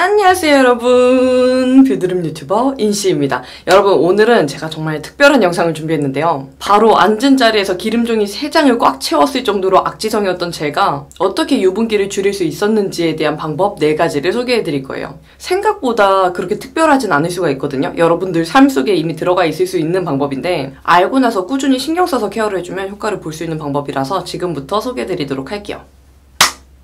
안녕하세요 여러분, 뷰드림 유튜버 인씨입니다. 여러분, 오늘은 제가 정말 특별한 영상을 준비했는데요. 바로 앉은 자리에서 기름종이 3장을 꽉 채웠을 정도로 악지성이었던 제가 어떻게 유분기를 줄일 수 있었는지에 대한 방법 4가지를 소개해드릴 거예요. 생각보다 그렇게 특별하진 않을 수가 있거든요. 여러분들 삶 속에 이미 들어가 있을 수 있는 방법인데 알고 나서 꾸준히 신경 써서 케어를 해주면 효과를 볼 수 있는 방법이라서 지금부터 소개해드리도록 할게요.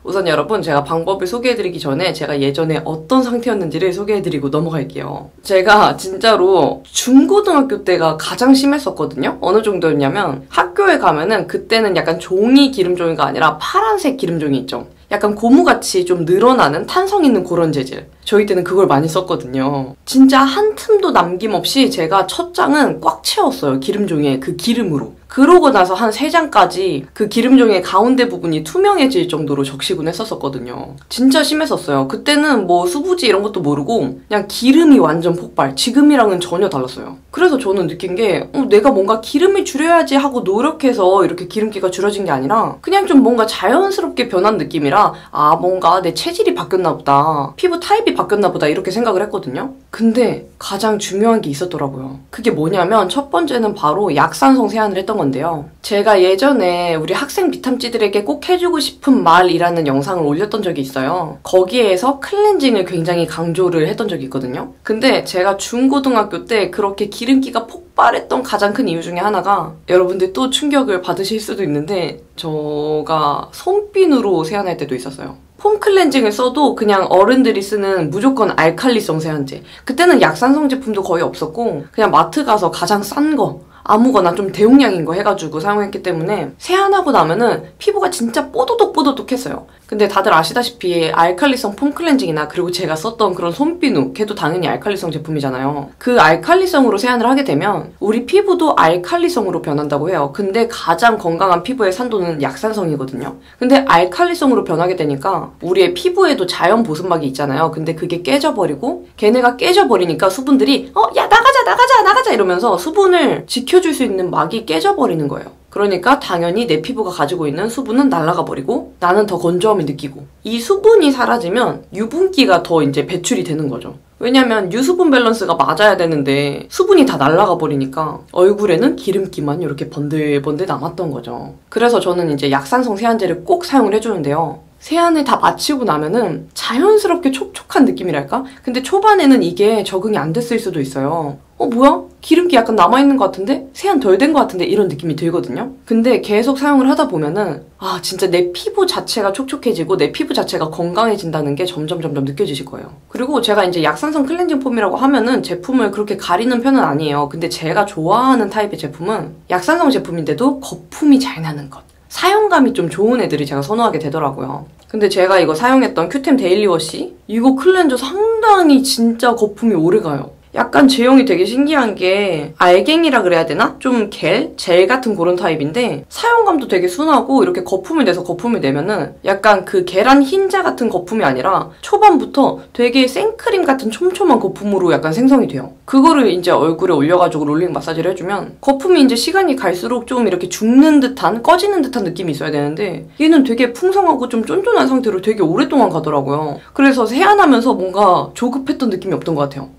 우선 여러분, 제가 방법을 소개해드리기 전에 제가 예전에 어떤 상태였는지를 소개해드리고 넘어갈게요. 제가 진짜로 중고등학교 때가 가장 심했었거든요. 어느 정도였냐면 학교에 가면은 그때는 약간 종이 기름종이가 아니라 파란색 기름종이 있죠. 약간 고무같이 좀 늘어나는 탄성 있는 그런 재질. 저희 때는 그걸 많이 썼거든요. 진짜 한 틈도 남김없이 제가 첫 장은 꽉 채웠어요. 기름종이에 그 기름으로. 그러고 나서 한 3장까지 그 기름종이의 가운데 부분이 투명해질 정도로 적시군 했었거든요. 진짜 심했었어요. 그때는 뭐 수부지 이런 것도 모르고 그냥 기름이 완전 폭발. 지금이랑은 전혀 달랐어요. 그래서 저는 느낀 게 내가 뭔가 기름을 줄여야지 하고 노력해서 이렇게 기름기가 줄어진 게 아니라 그냥 좀 뭔가 자연스럽게 변한 느낌이라 뭔가 내 체질이 바뀌었나 보다. 피부 타입이 바뀌었나 보다 이렇게 생각을 했거든요. 근데 가장 중요한 게 있었더라고요. 그게 뭐냐면 첫 번째는 바로 약산성 세안을 했던 건데요. 제가 예전에 우리 학생 비탐찌들에게 꼭 해주고 싶은 말이라는 영상을 올렸던 적이 있어요. 거기에서 클렌징을 굉장히 강조를 했던 적이 있거든요. 근데 제가 중고등학교 때 그렇게 기름기가 폭발했던 가장 큰 이유 중에 하나가, 여러분들 또 충격을 받으실 수도 있는데 제가 손빈으로 세안할 때도 있었어요. 폼 클렌징을 써도 그냥 어른들이 쓰는 무조건 알칼리성 세안제. 그때는 약산성 제품도 거의 없었고 그냥 마트 가서 가장 싼 거 아무거나 좀 대용량인 거 해가지고 사용했기 때문에 세안하고 나면은 피부가 진짜 뽀드득뽀드득했어요. 근데 다들 아시다시피 알칼리성 폼 클렌징이나 그리고 제가 썼던 그런 손비누, 걔도 당연히 알칼리성 제품이잖아요. 그 알칼리성으로 세안을 하게 되면 우리 피부도 알칼리성으로 변한다고 해요. 근데 가장 건강한 피부의 산도는 약산성이거든요. 근데 알칼리성으로 변하게 되니까 우리의 피부에도 자연 보습막이 있잖아요. 근데 그게 깨져버리고 걔네가 깨져버리니까 수분들이 야 나가자 이러면서 수분을 지켜줄 수 있는 막이 깨져버리는 거예요. 그러니까 당연히 내 피부가 가지고 있는 수분은 날아가 버리고 나는 더 건조함을 느끼고, 이 수분이 사라지면 유분기가 더 이제 배출이 되는 거죠. 왜냐면 유수분 밸런스가 맞아야 되는데 수분이 다 날아가 버리니까 얼굴에는 기름기만 이렇게 번들번들 남았던 거죠. 그래서 저는 이제 약산성 세안제를 꼭 사용을 해주는데요. 세안을 다 마치고 나면은 자연스럽게 촉촉한 느낌이랄까? 근데 초반에는 이게 적응이 안 됐을 수도 있어요. 뭐야? 기름기 약간 남아있는 것 같은데? 세안 덜 된 것 같은데? 이런 느낌이 들거든요? 근데 계속 사용을 하다 보면은 진짜 내 피부 자체가 촉촉해지고 내 피부 자체가 건강해진다는 게 점점 느껴지실 거예요. 그리고 제가 이제 약산성 클렌징 폼이라고 하면은 제품을 그렇게 가리는 편은 아니에요. 근데 제가 좋아하는 타입의 제품은 약산성 제품인데도 거품이 잘 나는 것. 사용감이 좀 좋은 애들이 제가 선호하게 되더라고요. 근데 제가 이거 사용했던 큐템 데일리워시, 이거 클렌저 상당히 진짜 거품이 오래가요. 약간 제형이 되게 신기한 게 알갱이라 그래야 되나? 좀 젤 같은 그런 타입인데 사용감도 되게 순하고, 이렇게 거품을 내서 거품을 내면은 약간 그 계란 흰자 같은 거품이 아니라 초반부터 되게 생크림 같은 촘촘한 거품으로 약간 생성이 돼요. 그거를 이제 얼굴에 올려가지고 롤링 마사지를 해주면 거품이 이제 시간이 갈수록 좀 이렇게 죽는 듯한, 꺼지는 듯한 느낌이 있어야 되는데 얘는 되게 풍성하고 좀 쫀쫀한 상태로 되게 오랫동안 가더라고요. 그래서 세안하면서 뭔가 조급했던 느낌이 없던 것 같아요.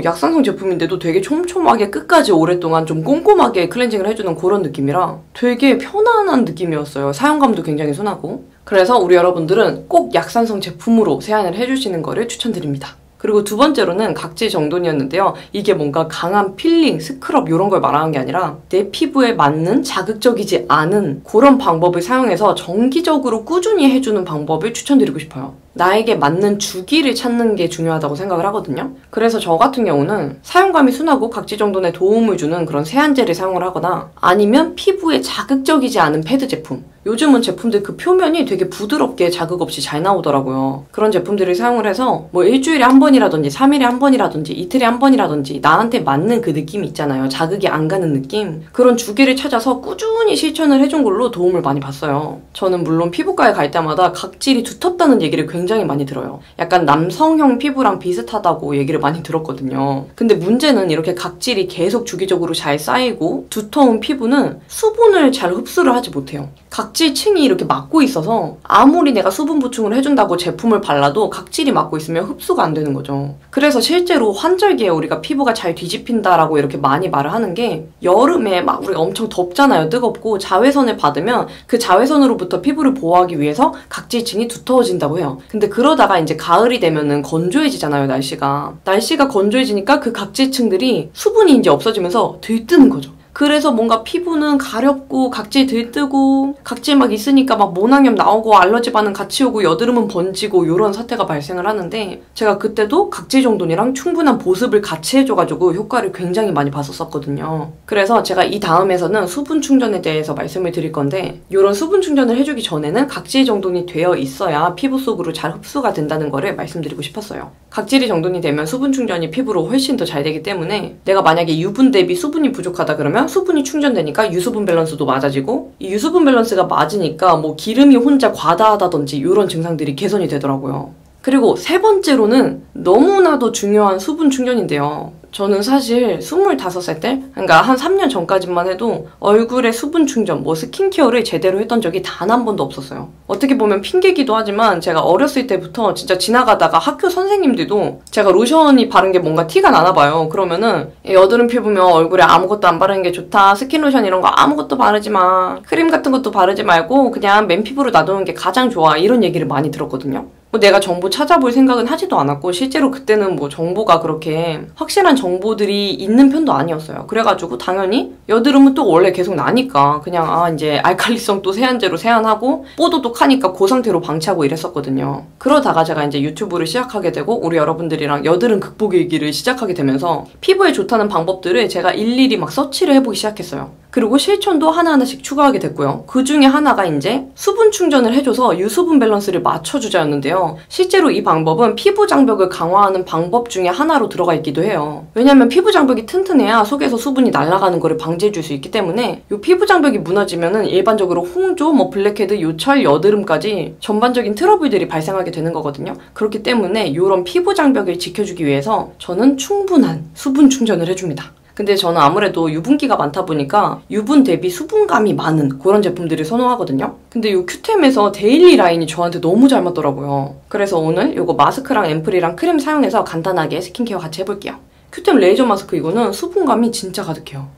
약산성 제품인데도 되게 촘촘하게 끝까지 오랫동안 좀 꼼꼼하게 클렌징을 해주는 그런 느낌이라 되게 편안한 느낌이었어요. 사용감도 굉장히 순하고. 그래서 우리 여러분들은 꼭 약산성 제품으로 세안을 해주시는 거를 추천드립니다. 그리고 두 번째로는 각질 정돈이었는데요. 이게 뭔가 강한 필링, 스크럽 이런 걸 말하는 게 아니라 내 피부에 맞는 자극적이지 않은 그런 방법을 사용해서 정기적으로 꾸준히 해주는 방법을 추천드리고 싶어요. 나에게 맞는 주기를 찾는 게 중요하다고 생각을 하거든요. 그래서 저 같은 경우는 사용감이 순하고 각질 정돈에 도움을 주는 그런 세안제를 사용을 하거나, 아니면 피부에 자극적이지 않은 패드 제품. 요즘은 제품들 그 표면이 되게 부드럽게 자극 없이 잘 나오더라고요. 그런 제품들을 사용을 해서 뭐 일주일에 한 번이라든지 3일에 한 번이라든지 이틀에 한 번이라든지 나한테 맞는 그 느낌이 있잖아요. 자극이 안 가는 느낌. 그런 주기를 찾아서 꾸준히 실천을 해준 걸로 도움을 많이 봤어요. 저는 물론 피부과에 갈 때마다 각질이 두텁다는 얘기를 굉장히 많이 들어요. 약간 남성형 피부랑 비슷하다고 얘기를 많이 들었거든요. 근데 문제는 이렇게 각질이 계속 주기적으로 잘 쌓이고 두터운 피부는 수분을 잘 흡수를 하지 못해요. 각질층이 이렇게 막고 있어서 아무리 내가 수분 보충을 해준다고 제품을 발라도 각질이 막고 있으면 흡수가 안 되는 거죠. 그래서 실제로 환절기에 우리가 피부가 잘 뒤집힌다라고 이렇게 많이 말을 하는 게 여름에 막 우리가 엄청 덥잖아요. 뜨겁고 자외선을 받으면 그 자외선으로부터 피부를 보호하기 위해서 각질층이 두터워진다고 해요. 근데 그러다가 이제 가을이 되면은 건조해지잖아요, 날씨가. 날씨가 건조해지니까 그 각질층들이 수분이 이제 없어지면서 들뜨는 거죠. 그래서 뭔가 피부는 가렵고 각질 들뜨고 각질 막 있으니까 막 모낭염 나오고 알러지 반응 같이 오고 여드름은 번지고 이런 사태가 발생을 하는데 제가 그때도 각질 정돈이랑 충분한 보습을 같이 해줘가지고 효과를 굉장히 많이 봤었거든요. 그래서 제가 이 다음에서는 수분 충전에 대해서 말씀을 드릴 건데 이런 수분 충전을 해주기 전에는 각질 정돈이 되어 있어야 피부 속으로 잘 흡수가 된다는 거를 말씀드리고 싶었어요. 각질이 정돈이 되면 수분 충전이 피부로 훨씬 더 잘 되기 때문에 내가 만약에 유분 대비 수분이 부족하다 그러면 수분이 충전되니까 유수분 밸런스도 맞아지고 이 유수분 밸런스가 맞으니까 뭐 기름이 혼자 과다하다든지 이런 증상들이 개선이 되더라고요. 그리고 세 번째로는 너무나도 중요한 수분 충전인데요. 저는 사실 25살 때, 그러니까 한 3년 전까지만 해도 얼굴에 수분 충전, 뭐 스킨케어를 제대로 했던 적이 단 한 번도 없었어요. 어떻게 보면 핑계기도 하지만 제가 어렸을 때부터 진짜 지나가다가 학교 선생님들도 제가 로션이 바른 게 뭔가 티가 나나 봐요. 그러면은 여드름 피부면 얼굴에 아무것도 안 바르는 게 좋다. 스킨로션 이런 거 아무것도 바르지 마. 크림 같은 것도 바르지 말고 그냥 맨피부로 놔두는 게 가장 좋아. 이런 얘기를 많이 들었거든요. 내가 정보 찾아볼 생각은 하지도 않았고 실제로 그때는 뭐 정보가 그렇게 확실한 정보들이 있는 편도 아니었어요. 그래가지고 당연히 여드름은 또 원래 계속 나니까 그냥 이제 알칼리성 또 세안제로 세안하고 뽀도독 하니까 그 상태로 방치하고 이랬었거든요. 그러다가 제가 이제 유튜브를 시작하게 되고 우리 여러분들이랑 여드름 극복 일기를 시작하게 되면서 피부에 좋다는 방법들을 제가 일일이 막 서치를 해보기 시작했어요. 그리고 실천도 하나하나씩 추가하게 됐고요. 그 중에 하나가 이제 수분 충전을 해줘서 유수분 밸런스를 맞춰주자였는데요. 실제로 이 방법은 피부 장벽을 강화하는 방법 중에 하나로 들어가 있기도 해요. 왜냐면 피부 장벽이 튼튼해야 속에서 수분이 날아가는 거를 방지해줄 수 있기 때문에 이 피부 장벽이 무너지면은 일반적으로 홍조, 뭐 블랙헤드, 요철, 여드름까지 전반적인 트러블들이 발생하게 되는 거거든요. 그렇기 때문에 이런 피부 장벽을 지켜주기 위해서 저는 충분한 수분 충전을 해줍니다. 근데 저는 아무래도 유분기가 많다 보니까 유분 대비 수분감이 많은 그런 제품들을 선호하거든요. 근데 이 큐템에서 데일리 라인이 저한테 너무 잘 맞더라고요. 그래서 오늘 이거 마스크랑 앰플이랑 크림 사용해서 간단하게 스킨케어 같이 해볼게요. 큐템 레이저 마스크 이거는 수분감이 진짜 가득해요.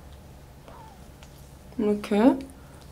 이렇게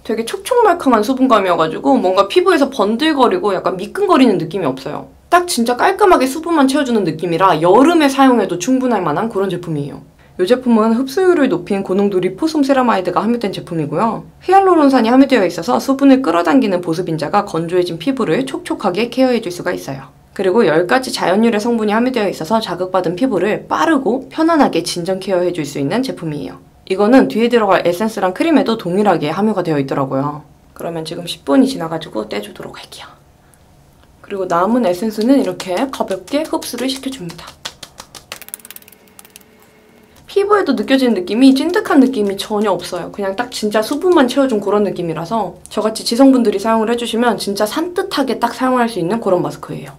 되게 촉촉말캉한 수분감이어가지고 뭔가 피부에서 번들거리고 약간 미끈거리는 느낌이 없어요. 딱 진짜 깔끔하게 수분만 채워주는 느낌이라 여름에 사용해도 충분할 만한 그런 제품이에요. 이 제품은 흡수율을 높인 고농도 리포솜 세라마이드가 함유된 제품이고요. 히알루론산이 함유되어 있어서 수분을 끌어당기는 보습인자가 건조해진 피부를 촉촉하게 케어해줄 수가 있어요. 그리고 10가지 자연유래 성분이 함유되어 있어서 자극받은 피부를 빠르고 편안하게 진정 케어해줄 수 있는 제품이에요. 이거는 뒤에 들어갈 에센스랑 크림에도 동일하게 함유가 되어 있더라고요. 그러면 지금 10분이 지나가지고 떼주도록 할게요. 그리고 남은 에센스는 이렇게 가볍게 흡수를 시켜줍니다. 피부에도 느껴지는 느낌이 찐득한 느낌이 전혀 없어요. 그냥 딱 진짜 수분만 채워준 그런 느낌이라서 저같이 지성분들이 사용을 해주시면 진짜 산뜻하게 딱 사용할 수 있는 그런 마스크예요.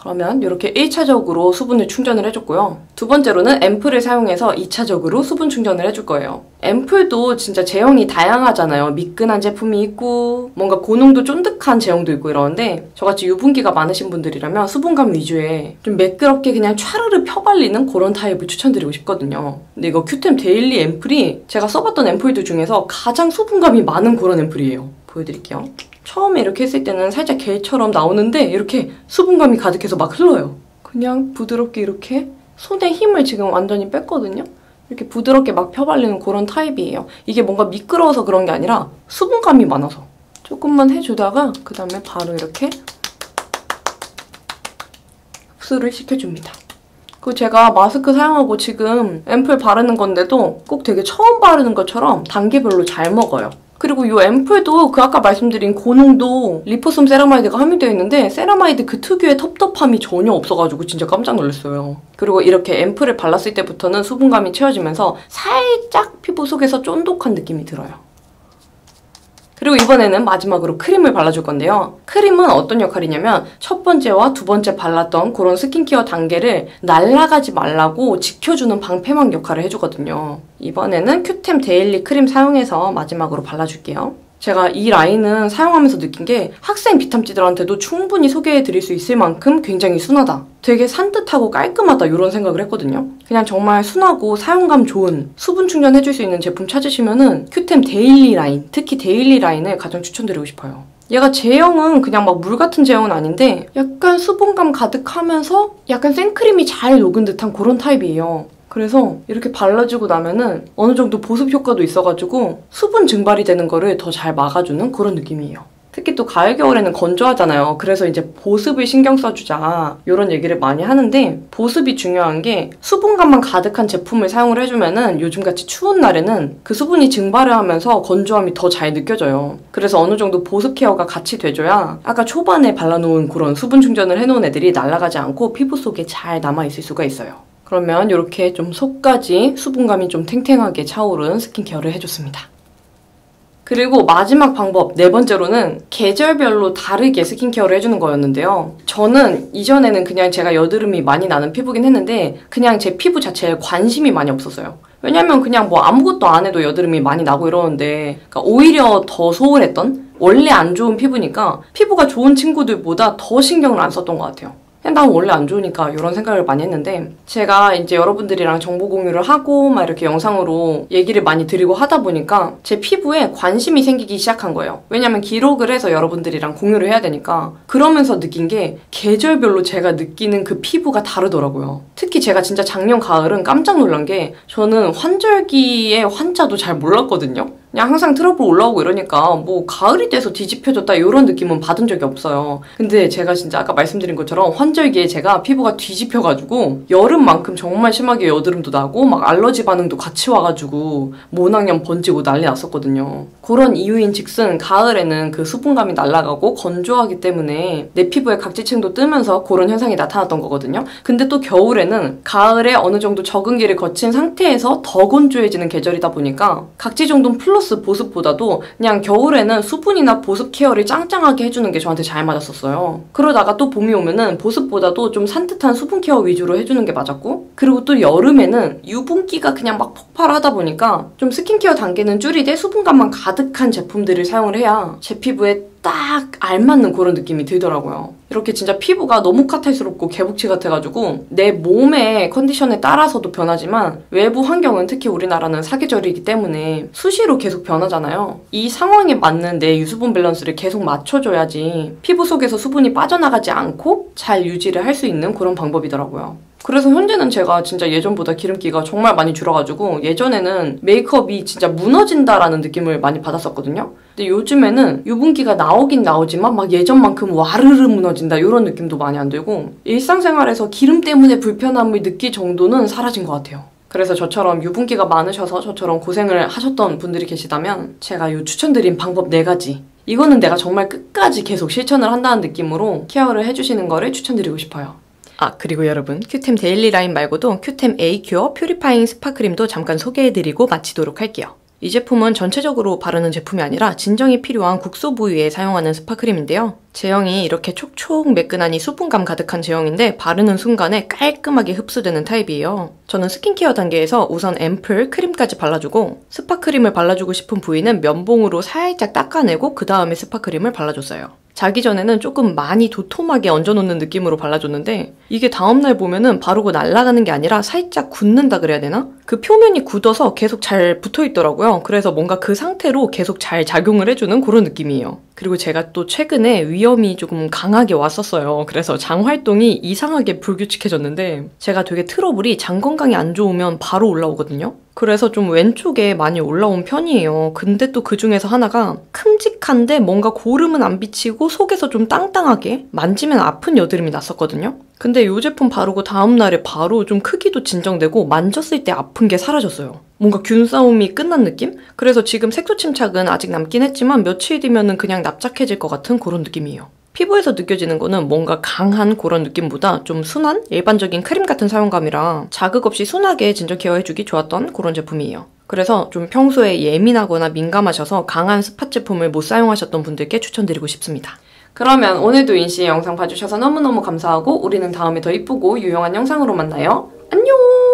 그러면 이렇게 1차적으로 수분을 충전을 해줬고요. 두 번째로는 앰플을 사용해서 2차적으로 수분 충전을 해줄 거예요. 앰플도 진짜 제형이 다양하잖아요. 미끈한 제품이 있고 뭔가 고농도 쫀득한 제형도 있고 이러는데 저같이 유분기가 많으신 분들이라면 수분감 위주의 좀 매끄럽게 그냥 촤르르 펴발리는 그런 타입을 추천드리고 싶거든요. 근데 이거 큐템 데일리 앰플이 제가 써봤던 앰플들 중에서 가장 수분감이 많은 그런 앰플이에요. 보여드릴게요. 처음에 이렇게 했을 때는 살짝 겔처럼 나오는데 이렇게 수분감이 가득해서 막 흘러요. 그냥 부드럽게 이렇게 손에 힘을 지금 완전히 뺐거든요. 이렇게 부드럽게 막 펴발리는 그런 타입이에요. 이게 뭔가 미끄러워서 그런 게 아니라 수분감이 많아서. 조금만 해주다가 그 다음에 바로 이렇게 흡수를 시켜줍니다. 그리고 제가 마스크 사용하고 지금 앰플 바르는 건데도 꼭 되게 처음 바르는 것처럼 단계별로 잘 먹어요. 그리고 이 앰플도 그 아까 말씀드린 고농도 리포솜 세라마이드가 함유되어 있는데 세라마이드 그 특유의 텁텁함이 전혀 없어가지고 진짜 깜짝 놀랐어요. 그리고 이렇게 앰플을 발랐을 때부터는 수분감이 채워지면서 살짝 피부 속에서 쫀득한 느낌이 들어요. 그리고 이번에는 마지막으로 크림을 발라줄 건데요. 크림은 어떤 역할이냐면 첫 번째와 두 번째 발랐던 그런 스킨케어 단계를 날아가지 말라고 지켜주는 방패막 역할을 해주거든요. 이번에는 큐템 데일리 크림 사용해서 마지막으로 발라줄게요. 제가 이 라인은 사용하면서 느낀 게 학생 비탐지들한테도 충분히 소개해드릴 수 있을 만큼 굉장히 순하다. 되게 산뜻하고 깔끔하다 이런 생각을 했거든요. 그냥 정말 순하고 사용감 좋은 수분 충전해줄 수 있는 제품 찾으시면은 큐템 데일리 라인, 특히 데일리 라인을 가장 추천드리고 싶어요. 얘가 제형은 그냥 막 물 같은 제형은 아닌데 약간 수분감 가득하면서 약간 생크림이 잘 녹은 듯한 그런 타입이에요. 그래서 이렇게 발라주고 나면은 어느 정도 보습 효과도 있어가지고 수분 증발이 되는 거를 더 잘 막아주는 그런 느낌이에요. 특히 또 가을, 겨울에는 건조하잖아요. 그래서 이제 보습을 신경 써주자 이런 얘기를 많이 하는데 보습이 중요한 게 수분감만 가득한 제품을 사용을 해주면은 요즘같이 추운 날에는 그 수분이 증발을 하면서 건조함이 더 잘 느껴져요. 그래서 어느 정도 보습 케어가 같이 돼줘야 아까 초반에 발라놓은 그런 수분 충전을 해놓은 애들이 날아가지 않고 피부 속에 잘 남아있을 수가 있어요. 그러면 이렇게 좀 속까지 수분감이 좀 탱탱하게 차오른 스킨케어를 해줬습니다. 그리고 마지막 방법, 네 번째로는 계절별로 다르게 스킨케어를 해주는 거였는데요. 저는 이전에는 그냥 제가 여드름이 많이 나는 피부긴 했는데 그냥 제 피부 자체에 관심이 많이 없었어요. 왜냐면 그냥 뭐 아무것도 안 해도 여드름이 많이 나고 이러는데 그러니까 오히려 더 소홀했던? 원래 안 좋은 피부니까 피부가 좋은 친구들보다 더 신경을 안 썼던 것 같아요. 난 원래 안 좋으니까 이런 생각을 많이 했는데 제가 이제 여러분들이랑 정보 공유를 하고 막 이렇게 영상으로 얘기를 많이 드리고 하다 보니까 제 피부에 관심이 생기기 시작한 거예요. 왜냐면 기록을 해서 여러분들이랑 공유를 해야 되니까. 그러면서 느낀 게 계절별로 제가 느끼는 그 피부가 다르더라고요. 특히 제가 진짜 작년 가을은 깜짝 놀란 게 저는 환절기의 환자도 잘 몰랐거든요. 그냥 항상 트러블 올라오고 이러니까 뭐 가을이 돼서 뒤집혀졌다 이런 느낌은 받은 적이 없어요. 근데 제가 진짜 아까 말씀드린 것처럼 환절기에 제가 피부가 뒤집혀가지고 여름만큼 정말 심하게 여드름도 나고 막 알러지 반응도 같이 와가지고 모낭염 번지고 난리 났었거든요. 그런 이유인 즉슨 가을에는 그 수분감이 날아가고 건조하기 때문에 내 피부에 각질층도 뜨면서 그런 현상이 나타났던 거거든요. 근데 또 겨울에는 가을에 어느 정도 적응기를 거친 상태에서 더 건조해지는 계절이다 보니까 각질 정도는 플러스 보습보다도 그냥 겨울에는 수분이나 보습 케어를 짱짱하게 해주는 게 저한테 잘 맞았었어요. 그러다가 또 봄이 오면은 보습보다도 좀 산뜻한 수분 케어 위주로 해주는 게 맞았고 그리고 또 여름에는 유분기가 그냥 막 폭발하다 보니까 좀 스킨케어 단계는 줄이되 수분감만 가득한 제품들을 사용을 해야 제 피부에 딱 알맞는 그런 느낌이 들더라고요. 이렇게 진짜 피부가 너무 카탈스럽고 개복치 같아가지고 내 몸의 컨디션에 따라서도 변하지만 외부 환경은 특히 우리나라는 사계절이기 때문에 수시로 계속 변하잖아요. 이 상황에 맞는 내 유수분 밸런스를 계속 맞춰줘야지 피부 속에서 수분이 빠져나가지 않고 잘 유지를 할 수 있는 그런 방법이더라고요. 그래서 현재는 제가 진짜 예전보다 기름기가 정말 많이 줄어가지고 예전에는 메이크업이 진짜 무너진다라는 느낌을 많이 받았었거든요. 근데 요즘에는 유분기가 나오긴 나오지만 막 예전만큼 와르르 무너진다 이런 느낌도 많이 안 들고 일상생활에서 기름 때문에 불편함을 느낄 정도는 사라진 것 같아요. 그래서 저처럼 유분기가 많으셔서 저처럼 고생을 하셨던 분들이 계시다면 제가 이 추천드린 방법 4가지 이거는 내가 정말 끝까지 계속 실천을 한다는 느낌으로 케어를 해주시는 거를 추천드리고 싶어요. 그리고 여러분 큐템 데일리 라인 말고도 큐템 에이큐어 퓨리파잉 스파크림도 잠깐 소개해드리고 마치도록 할게요. 이 제품은 전체적으로 바르는 제품이 아니라 진정이 필요한 국소 부위에 사용하는 스파크림인데요. 제형이 이렇게 촉촉 매끈하니 수분감 가득한 제형인데 바르는 순간에 깔끔하게 흡수되는 타입이에요. 저는 스킨케어 단계에서 우선 앰플, 크림까지 발라주고 스파크림을 발라주고 싶은 부위는 면봉으로 살짝 닦아내고 그 다음에 스파크림을 발라줬어요. 자기 전에는 조금 많이 도톰하게 얹어놓는 느낌으로 발라줬는데 이게 다음날 보면은 바르고 날아가는 게 아니라 살짝 굳는다 그래야 되나? 그 표면이 굳어서 계속 잘 붙어있더라고요. 그래서 뭔가 그 상태로 계속 잘 작용을 해주는 그런 느낌이에요. 그리고 제가 또 최근에 위염이 조금 강하게 왔었어요. 그래서 장 활동이 이상하게 불규칙해졌는데 제가 되게 트러블이 장 건강이 안 좋으면 바로 올라오거든요. 그래서 좀 왼쪽에 많이 올라온 편이에요. 근데 또 그 중에서 하나가 큼직한데 뭔가 고름은 안 비치고 속에서 좀 땅땅하게 만지면 아픈 여드름이 났었거든요. 근데 이 제품 바르고 다음날에 바로 좀 크기도 진정되고 만졌을 때 아픈 게 사라졌어요. 뭔가 균 싸움이 끝난 느낌? 그래서 지금 색소 침착은 아직 남긴 했지만 며칠 뒤면은 그냥 납작해질 것 같은 그런 느낌이에요. 피부에서 느껴지는 거는 뭔가 강한 그런 느낌보다 좀 순한 일반적인 크림 같은 사용감이라 자극 없이 순하게 진정 케어해주기 좋았던 그런 제품이에요. 그래서 좀 평소에 예민하거나 민감하셔서 강한 스팟 제품을 못 사용하셨던 분들께 추천드리고 싶습니다. 그러면 오늘도 인씨의 영상 봐주셔서 너무너무 감사하고 우리는 다음에 더 이쁘고 유용한 영상으로 만나요. 안녕!